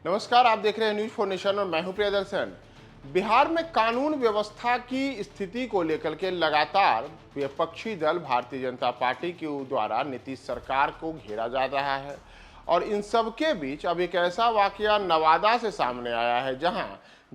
नमस्कार, आप देख रहे हैं न्यूज फॉर नेशन और मैं हूं प्रियदर्शन। बिहार में कानून व्यवस्था की स्थिति को लेकर के लगातार विपक्षी दल भारतीय जनता पार्टी के द्वारा नीतीश सरकार को घेरा जा रहा है और इन सब के बीच अब एक ऐसा वाकया नवादा से सामने आया है जहां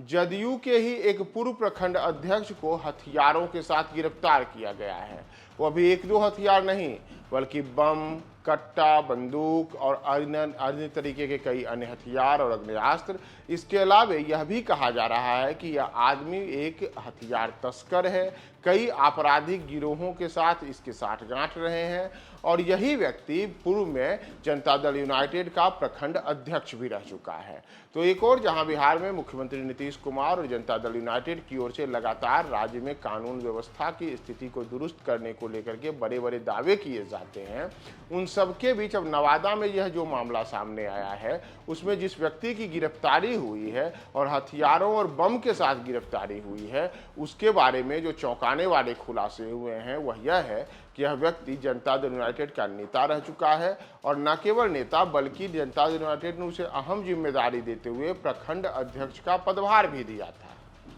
जदयू के ही एक पूर्व प्रखंड अध्यक्ष को हथियारों के साथ गिरफ्तार किया गया है। वो अभी एक दो हथियार नहीं बल्कि बम, कट्टा, बंदूक और अन्य तरीके के कई अन्य हथियार और अग्नेयास्त्र। इसके अलावा यह भी कहा जा रहा है कि यह आदमी एक हथियार तस्कर है, कई आपराधिक गिरोहों के साथ इसके साठगांठ रहे हैं और यही व्यक्ति पूर्व में जनता दल यूनाइटेड का प्रखंड अध्यक्ष भी रह चुका है। तो एक और जहां बिहार में मुख्यमंत्री नीतीश कुमार और जनता दल यूनाइटेड की ओर से लगातार राज्य में कानून व्यवस्था की स्थिति को दुरुस्त करने को लेकर के बड़े बड़े दावे किए जाते हैं, उन सबके बीच अब नवादा में यह जो मामला सामने आया है उसमें जिस व्यक्ति की गिरफ्तारी हुई है और हथियारों और बम के साथ गिरफ्तारी हुई है, उसके बारे में जो चौंकाने वाले खुलासे हुए हैं वह यह है कि यह व्यक्ति जनता दल यूनाइटेड का नेता रह चुका है और न केवल नेता बल्कि जनता दल यूनाइटेड ने उसे अहम जिम्मेदारी देते हुए प्रखंड अध्यक्ष का पदभार भी दिया था।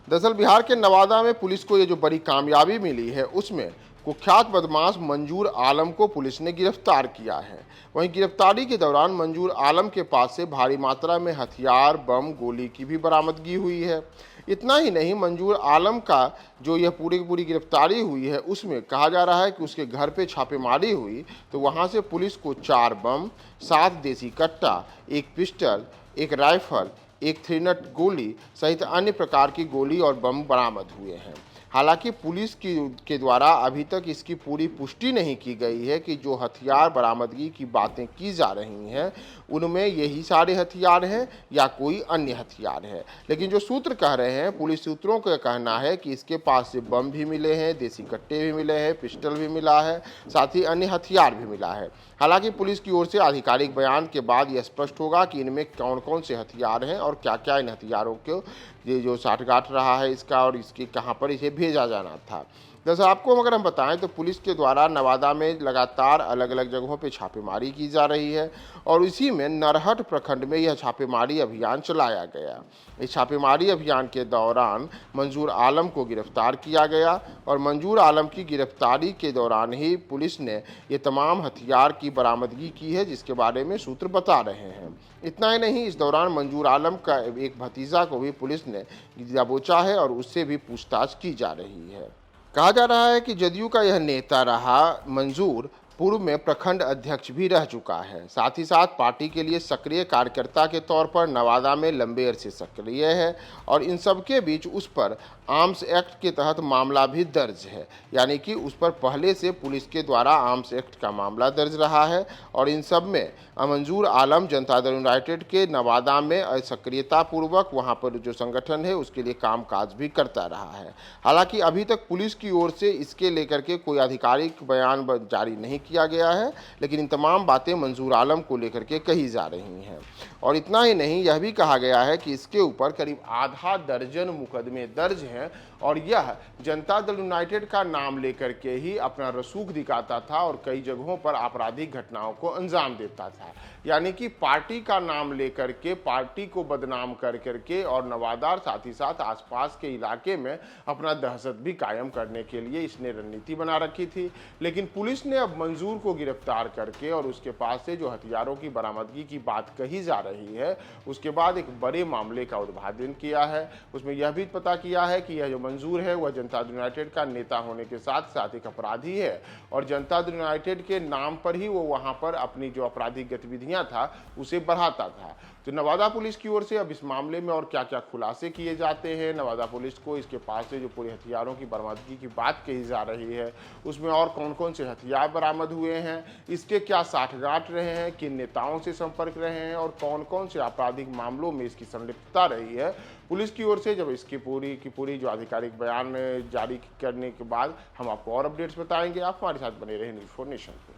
दरअसल बिहार के नवादा में पुलिस को ये जो बड़ी कामयाबी मिली है उसमें कुख्यात बदमाश मंजूर आलम को पुलिस ने गिरफ्तार किया है। वहीं गिरफ्तारी के दौरान मंजूर आलम के पास से भारी मात्रा में हथियार, बम, गोली की भी बरामदगी हुई है। इतना ही नहीं, मंजूर आलम का जो यह पूरी की पूरी गिरफ्तारी हुई है उसमें कहा जा रहा है कि उसके घर पे छापेमारी हुई तो वहां से पुलिस को 4 बम, 7 देसी कट्टा, एक पिस्टल, एक राइफल, एक 3 नट गोली सहित अन्य प्रकार की गोली और बम बरामद हुए हैं। हालांकि पुलिस के द्वारा अभी तक इसकी पूरी पुष्टि नहीं की गई है कि जो हथियार बरामदगी की बातें की जा रही हैं उनमें यही सारे हथियार हैं या कोई अन्य हथियार है। लेकिन जो सूत्र कह रहे हैं, पुलिस सूत्रों का कहना है कि इसके पास से बम भी मिले हैं, देसी कट्टे भी मिले हैं, पिस्टल भी मिला है, साथ ही अन्य हथियार भी मिला है। हालांकि पुलिस की ओर से आधिकारिक बयान के बाद यह स्पष्ट होगा कि इनमें कौन कौन से हथियार हैं और क्या क्या इन हथियारों को ये जो साठगांठ रहा है इसका और इसके कहां पर इसे भेजा जाना था। जैसे आपको अगर हम बताएं तो पुलिस के द्वारा नवादा में लगातार अलग अलग जगहों पे छापेमारी की जा रही है और इसी में नरहट प्रखंड में यह छापेमारी अभियान चलाया गया। इस छापेमारी अभियान के दौरान मंजूर आलम को गिरफ्तार किया गया और मंजूर आलम की गिरफ्तारी के दौरान ही पुलिस ने ये तमाम हथियार की बरामदगी की है, जिसके बारे में सूत्र बता रहे हैं। इतना ही नहीं, इस दौरान मंजूर आलम का एक भतीजा को भी पुलिस ने दबोचा है और उससे भी पूछताछ की जा रही है। कहा जा रहा है कि जदयू का यह नेता रहा मंजूर पूर्व में प्रखंड अध्यक्ष भी रह चुका है। साथ ही साथ पार्टी के लिए सक्रिय कार्यकर्ता के तौर पर नवादा में लंबे अरसे सक्रिय है और इन सब के बीच उस पर आर्म्स एक्ट के तहत मामला भी दर्ज है, यानी कि उस पर पहले से पुलिस के द्वारा आर्म्स एक्ट का मामला दर्ज रहा है और इन सब में मंजूर आलम जनता दल यूनाइटेड के नवादा में सक्रियता पूर्वक वहाँ पर जो संगठन है उसके लिए कामकाज भी करता रहा है। हालांकि अभी तक पुलिस की ओर से इसके लेकर के कोई आधिकारिक बयान जारी नहीं किया गया है, लेकिन इन तमाम बातें मंजूर आलम को लेकर के कही जा रही हैं। और इतना ही नहीं, यह भी कहा गया है कि इसके ऊपर करीब आधा दर्जन मुकदमे दर्ज हैं और यह जनता दल यूनाइटेड का नाम लेकर के ही अपना रसूख दिखाता था और कई जगहों पर आपराधिक घटनाओं को अंजाम देता था। यानी कि पार्टी का नाम लेकर के पार्टी को बदनाम कर करके और नवादा साथ ही साथ आसपास के इलाके में अपना दहशत भी कायम करने के लिए इसने रणनीति बना रखी थी। लेकिन पुलिस ने अब मंजूर को गिरफ्तार करके और उसके पास से जो हथियारों की बरामदगी की बात कही जा रही है उसके बाद एक बड़े मामले का उद्घाटन किया है। उसमें यह भी पता किया है कि यह जो मंजूर है वह जनता दल यूनाइटेड का नेता होने के साथ साथ एक अपराधी है और जनता दल यूनाइटेड के नाम पर ही वो वहां पर अपनी जो आपराधिक गतिविधियां था उसे बढ़ाता था। तो नवादा पुलिस की ओर से अब इस मामले में और क्या क्या खुलासे किए जाते हैं, नवादा पुलिस को इसके पास से जो पूरे हथियारों की बरामदगी की बात कही जा रही है उसमें और कौन कौन से हथियार बरामद हुए हैं, इसके क्या साठगांठ रहे हैं, किन नेताओं से संपर्क रहे हैं और कौन कौन से आपराधिक मामलों में इसकी संलिप्तता रही है, पुलिस की ओर से जब इसकी पूरी जो आधिकारिक बयान जारी करने के बाद हम आपको और अपडेट्स बताएंगे। आप हमारे साथ बने रहे न्यूज फॉर नेशन पे।